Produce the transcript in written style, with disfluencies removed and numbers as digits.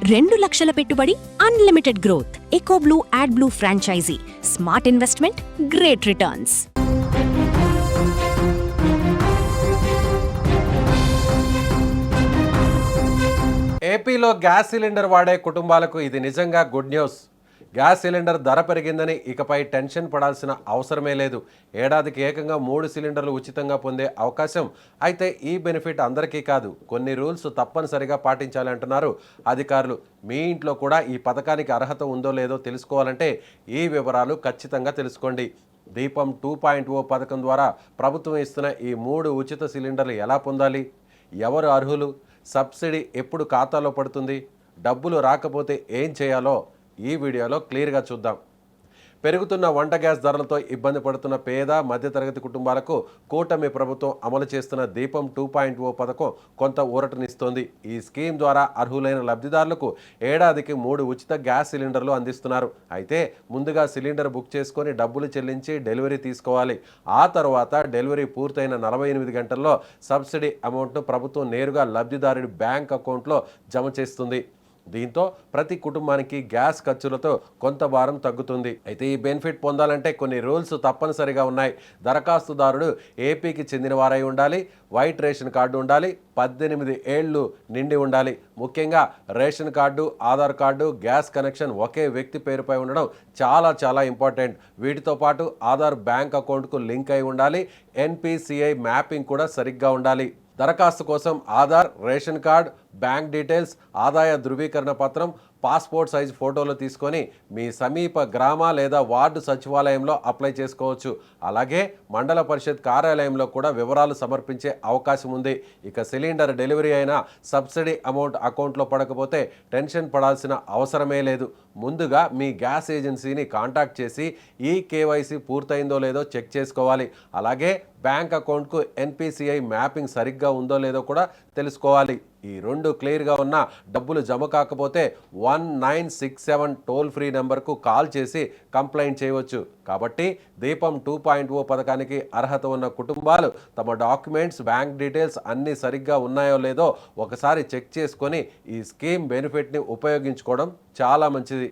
2 లక్షల పెట్టుబడి, unlimited growth. Ecoblue AdBlue franchisee. Smart investment, great returns. ఏపీలో గ్యాస్ సిలిండర్ వాడే కుటుంబాలకు ఇది నిజంగా గుడ్ న్యూస్. గ్యాస్ సిలిండర్ ధర పెరిగిందని ఇకపై టెన్షన్ పడాల్సిన అవసరమే లేదు. ఏడాదికి ఏకంగా 3 సిలిండర్లు ఉచితంగా పొందే అవకాశం. అయితే ఈ బెనిఫిట్ అందరికీ కాదు, కొన్ని రూల్స్ తప్పనిసరిగా పాటించాలి అంటున్నారు అధికారులు. మీ ఇంట్లో కూడా ఈ పథకానికి అర్హత ఉందో లేదో తెలుసుకోవాలంటే ఈ వివరాలు ఖచ్చితంగా తెలుసుకోండి. దీపం 2.0 పథకం ద్వారా ప్రభుత్వం ఇస్తున్న ఈ 3 ఉచిత సిలిండర్లు ఎలా పొందాలి, ఎవరు అర్హులు, సబ్సిడీ ఎప్పుడు ఖాతాలో పడుతుంది, డబ్బులు రాకపోతే ఏం చేయాలో ఈ వీడియోలో క్లియర్గా చూద్దాం. పెరుగుతున్న వంట గ్యాస్ ధరలతో ఇబ్బంది పడుతున్న పేద మధ్యతరగతి కుటుంబాలకు కూటమి ప్రభుత్వం అమలు చేస్తున్న దీపం 2.0 పథకం కొంత ఊరటనిస్తోంది. ఈ స్కీమ్ ద్వారా అర్హులైన లబ్ధిదారులకు ఏడాదికి 3 ఉచిత గ్యాస్ సిలిండర్లు అందిస్తున్నారు. అయితే ముందుగా సిలిండర్ బుక్ చేసుకొని డబ్బులు చెల్లించి డెలివరీ తీసుకోవాలి. ఆ తర్వాత డెలివరీ పూర్తయిన 48 గంటల్లో సబ్సిడీ అమౌంట్ను ప్రభుత్వం నేరుగా లబ్ధిదారుడి బ్యాంక్ అకౌంట్లో జమ చేస్తుంది. దీంతో ప్రతి కుటుంబానికి గ్యాస్ ఖర్చులతో కొంత భారం తగ్గుతుంది. అయితే ఈ బెనిఫిట్ పొందాలంటే కొన్ని రూల్స్ తప్పనిసరిగా ఉన్నాయి. దరఖాస్తుదారుడు ఏపీకి చెందిన వారై ఉండాలి, వైట్ రేషన్ కార్డు ఉండాలి, 18 ఏళ్లు నిండి ఉండాలి. ముఖ్యంగా ration card, Aadhaar card, gas connection ఒకే వ్యక్తి పేరుపై ఉండడం చాలా ఇంపార్టెంట్. వీటితో పాటు ఆధార్ బ్యాంక్ అకౌంట్కు లింక్ అయి ఉండాలి. ఎన్పిసిఐ మ్యాపింగ్ కూడా సరిగ్గా ఉండాలి. దరఖాస్తు కోసం Aadhaar, ration card, bank details, ఆదాయ ధృవీకరణ పత్రం, పాస్పోర్ట్ సైజు ఫోటోలు తీసుకొని మీ సమీప గ్రామ లేదా వార్డు సచివాలయంలో అప్లై చేసుకోవచ్చు. అలాగే మండల పరిషత్ కార్యాలయంలో కూడా వివరాలు సమర్పించే అవకాశం ఉంది. ఇక సిలిండర్ డెలివరీ అయినా సబ్సిడీ అమౌంట్ అకౌంట్లో పడకపోతే టెన్షన్ పడాల్సిన అవసరమే లేదు. ముందుగా మీ గ్యాస్ ఏజెన్సీని కాంటాక్ట్ చేసి ఈ కేవైసీ పూర్తయిందో లేదో చెక్ చేసుకోవాలి. అలాగే బ్యాంక్ అకౌంట్కు ఎన్పిసిఐ మ్యాపింగ్ సరిగ్గా ఉందో లేదో కూడా తెలుసుకోవాలి. ఈ 2 క్లియర్గా ఉన్న డబ్బులు జమ కాకపోతే 1967 టోల్ ఫ్రీ నెంబర్కు కాల్ చేసి కంప్లైంట్ చేయవచ్చు. కాబట్టి దీపం 2.0 పథకానికి అర్హత ఉన్న కుటుంబాలు తమ డాక్యుమెంట్స్, బ్యాంక్ డీటెయిల్స్ అన్నీ సరిగ్గా ఉన్నాయో లేదో ఒకసారి చెక్ చేసుకొని ఈ స్కీమ్ బెనిఫిట్ని ఉపయోగించుకోవడం చాలా మంచిది.